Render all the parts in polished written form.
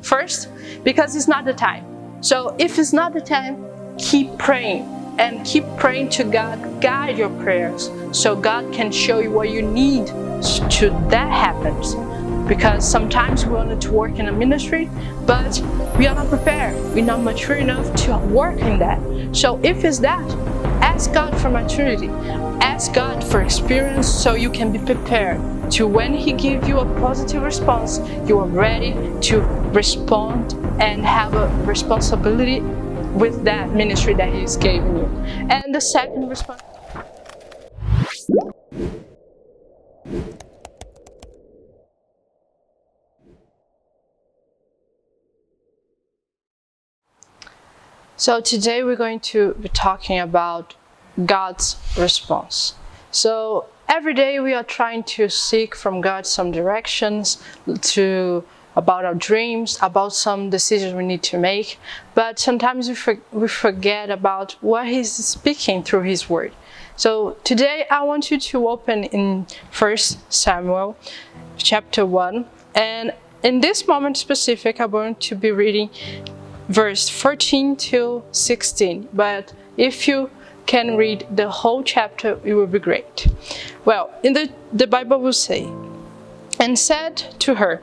First, because it's not the time. So if it's not the time, keep praying and keep praying to God. Guide your prayers so God can show you what you need to that happens. Because sometimes we wanted to work in a ministry, but we are not prepared. We're not mature enough to work in that. So if it's that, ask God for maturity. Ask God for experience so you can be prepared to when He gives you a positive response, you are ready to respond and have a responsibility with that ministry that He's giving you. And the second response. So today we're going to be talking about God's response. So every day we are trying to seek from God some directions about our dreams, about some decisions we need to make. But sometimes we forget about what He's speaking through His Word. So today I want you to open in 1 Samuel chapter 1. And in this moment specific, I'm going to be reading verse 14 to 16, but if you can read the whole chapter, it will be great. Well, in the Bible will say, "And said to her,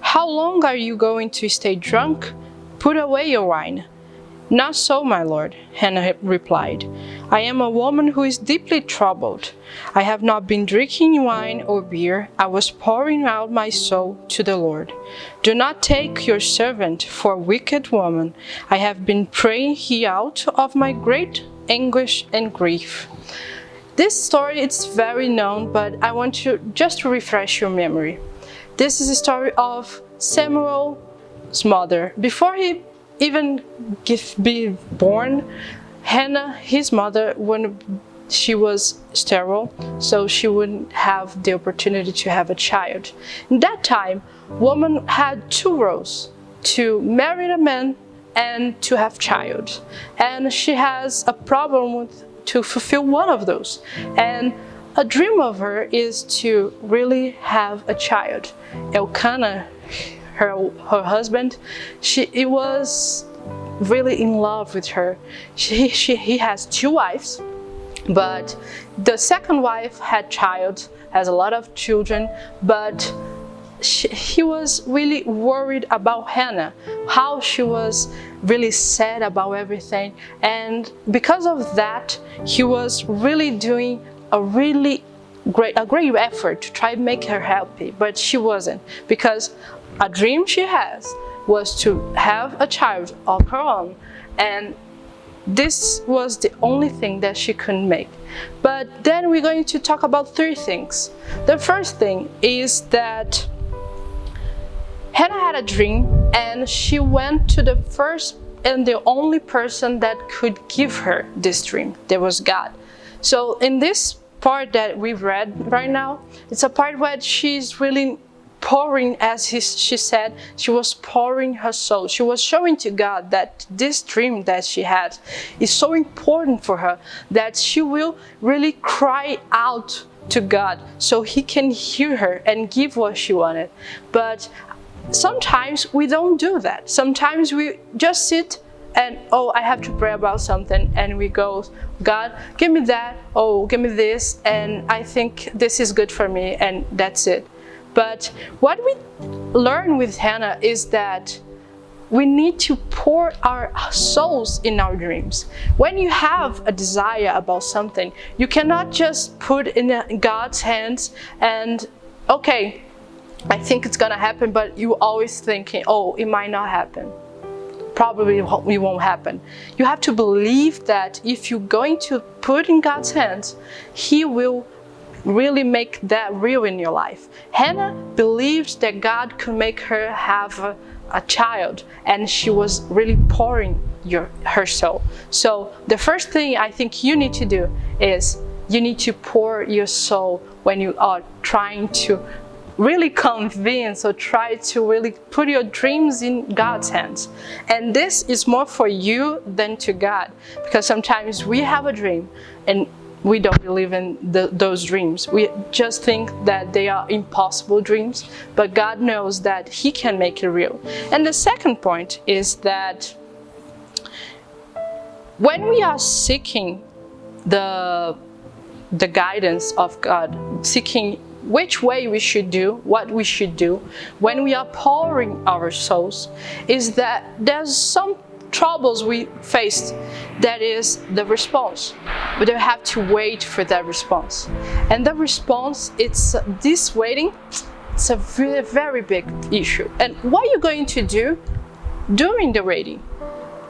'How long are you going to stay drunk? Put away your wine.' 'Not so, my lord,' Hannah replied. 'I am a woman who is deeply troubled. I have not been drinking wine or beer. I was pouring out my soul to the Lord. Do not take your servant for a wicked woman. I have been praying here out of my great anguish and grief.'" This story is very known, but I want you just to refresh your memory. This is a story of Samuel's mother. Before he even be born, Hannah, his mother, when she was sterile, so she wouldn't have the opportunity to have a child. In that time, woman had two roles: to marry a man and to have child. And she has a problem to fulfill one of those. And a dream of her is to really have a child. Elkanah, her husband, he was really in love with her. He has two wives, but the second wife has a lot of children, but he was really worried about Hannah, how she was really sad about everything. And because of that, he was really doing a great effort to try to make her happy, but she wasn't, because a dream she has was to have a child of her own, and this was the only thing that she couldn't make. But then we're going to talk about three things. The first thing is that Hannah had a dream, and she went to the first and the only person that could give her this dream. There was God. So in this part that we've read right now, it's a part where she's really pouring, she said, she was pouring her soul. She was showing to God that this dream that she had is so important for her that she will really cry out to God so He can hear her and give what she wanted. But sometimes we don't do that. Sometimes we just sit and, I have to pray about something, and we go, God, give me that, give me this, and I think this is good for me, and that's it. But what we learn with Hannah is that we need to pour our souls in our dreams. When you have a desire about something, you cannot just put it in God's hands and, okay, I think it's gonna happen, but you always thinking, it might not happen. Probably it won't happen. You have to believe that if you're going to put in God's hands, He will really make that real in your life. Hannah believed that God could make her have a child, and she was really pouring her soul. So the first thing I think you need to do is you need to pour your soul when you are trying to really convince or try to really put your dreams in God's hands. And this is more for you than to God, because sometimes we have a dream and we don't believe in those dreams. We just think that they are impossible dreams, but God knows that He can make it real. And the second point is that when we are seeking the guidance of God, seeking which way we should do, what we should do, when we are pouring our souls, is that there's some troubles we faced, that is the response. But you have to wait for that response. And the response, it's this waiting, it's a very, very big issue. And what you're going to do during the waiting,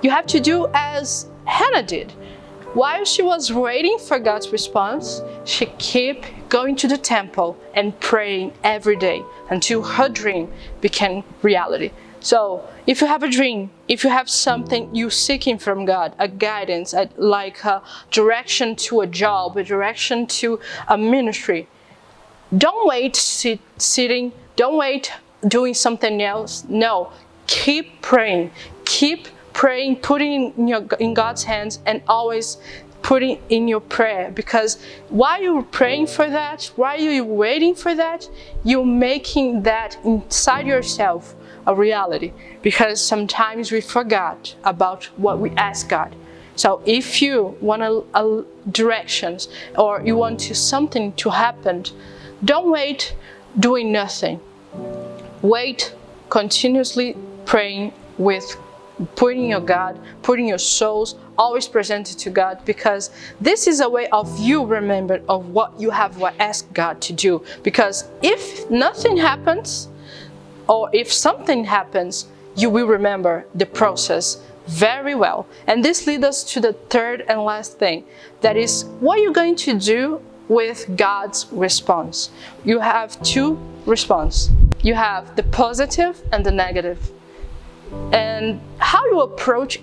you have to do as Hannah did. While she was waiting for God's response, she kept going to the temple and praying every day until her dream became reality. So if you have a dream, if you have something you're seeking from God, a guidance, like a direction to a job, a direction to a ministry, don't wait sitting, don't wait doing something else. No, keep praying, putting in God's hands, and always putting in your prayer, because while you're praying for that, while you're waiting for that, you're making that inside yourself a reality, because sometimes we forgot about what we ask God. So if you want directions, or you want something to happen, don't wait doing nothing. Wait continuously praying, with putting your souls always presented to God, because this is a way of you remember of what you have asked God to do. Because if nothing happens, or if something happens, you will remember the process very well. And this leads us to the third and last thing, that is what you're going to do with God's response. You have two responses. You have the positive and the negative. And how you approach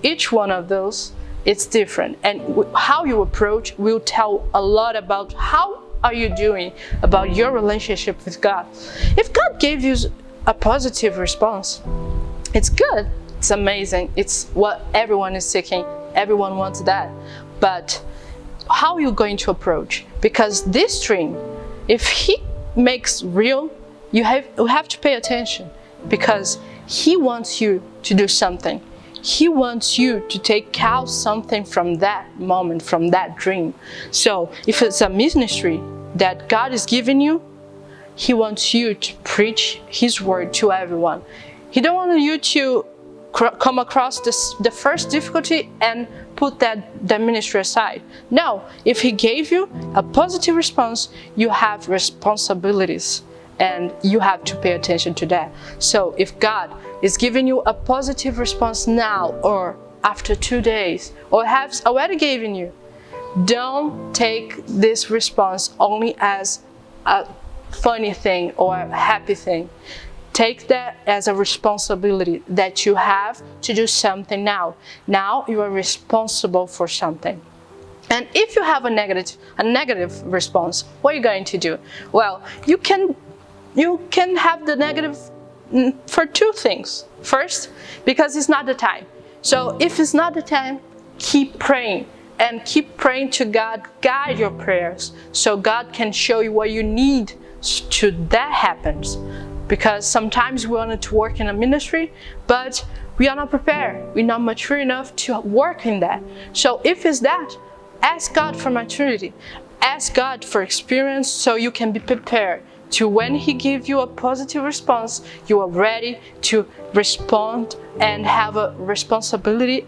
each one of those, it's different. And how you approach will tell a lot about how are you doing about your relationship with God. If God gave you a positive response, it's good, it's amazing, it's what everyone is seeking, everyone wants that. But how are you going to approach? Because this dream, if He makes real, you have to pay attention, because He wants you to do something. He wants you to take out something from that moment, from that dream. So if it's a ministry that God is giving you, He wants you to preach His word to everyone. He don't want you to come across the first difficulty and put that ministry aside. No, if He gave you a positive response, you have responsibilities, and you have to pay attention to that. So if God is giving you a positive response now, or after 2 days, or has already given you, don't take this response only as a funny thing or a happy thing. Take that as a responsibility that you have to do something now. Now you are responsible for something. And if you have a negative response, what are you going to do? Well, you can have the negative for two things. First, because it's not the time. So if it's not the time, keep praying, and keep praying to God. Guide your prayers so God can show you what you need to that happens. Because sometimes we want to work in a ministry, but we are not prepared. We're not mature enough to work in that. So if it's that, ask God for maturity. Ask God for experience, so you can be prepared to, when He gives you a positive response, you are ready to respond and have a responsibility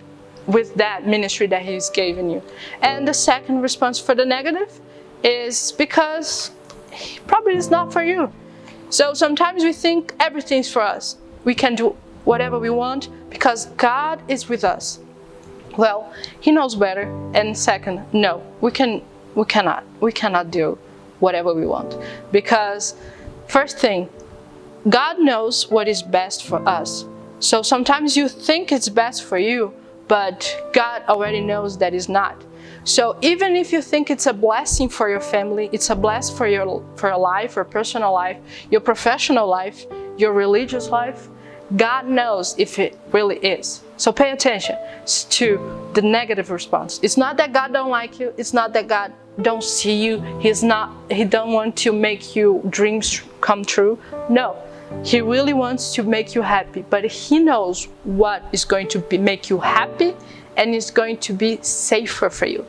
with that ministry that He's given you. And the second response for the negative is because probably it's not for you. So sometimes we think everything's for us. We can do whatever we want because God is with us. Well, He knows better. And second, no, we cannot do whatever we want. Because first thing, God knows what is best for us. So sometimes you think it's best for you, but God already knows that it's not. So even if you think it's a blessing for your family, it's a blessing for your life, your personal life, your professional life, your religious life, God knows if it really is. So pay attention to the negative response. It's not that God don't like you. It's not that God don't see you. He don't want to make your dreams come true. No, he really wants to make you happy, but he knows what is going to make you happy and is going to be safer for you.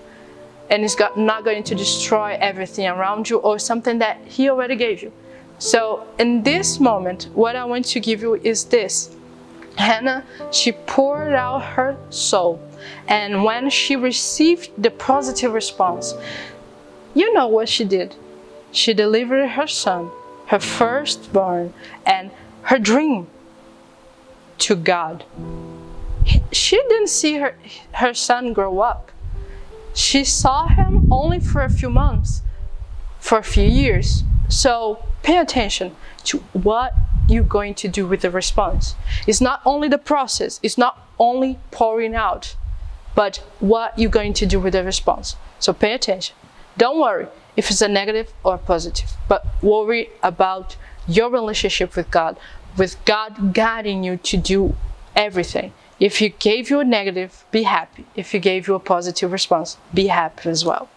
And it's not going to destroy everything around you or something that he already gave you. So in this moment, what I want to give you is this. Hannah, she poured out her soul. And when she received the positive response, you know what she did? She delivered her son, her firstborn, and her dream to God. She didn't see her son grow up. She saw him only for a few months, for a few years. So pay attention to what you're going to do with the response. It's not only the process, it's not only pouring out, but what you're going to do with the response. So pay attention. Don't worry if it's a negative or positive, but worry about your relationship with God guiding you to do everything. If he gave you a negative, be happy. If he gave you a positive response, be happy as well.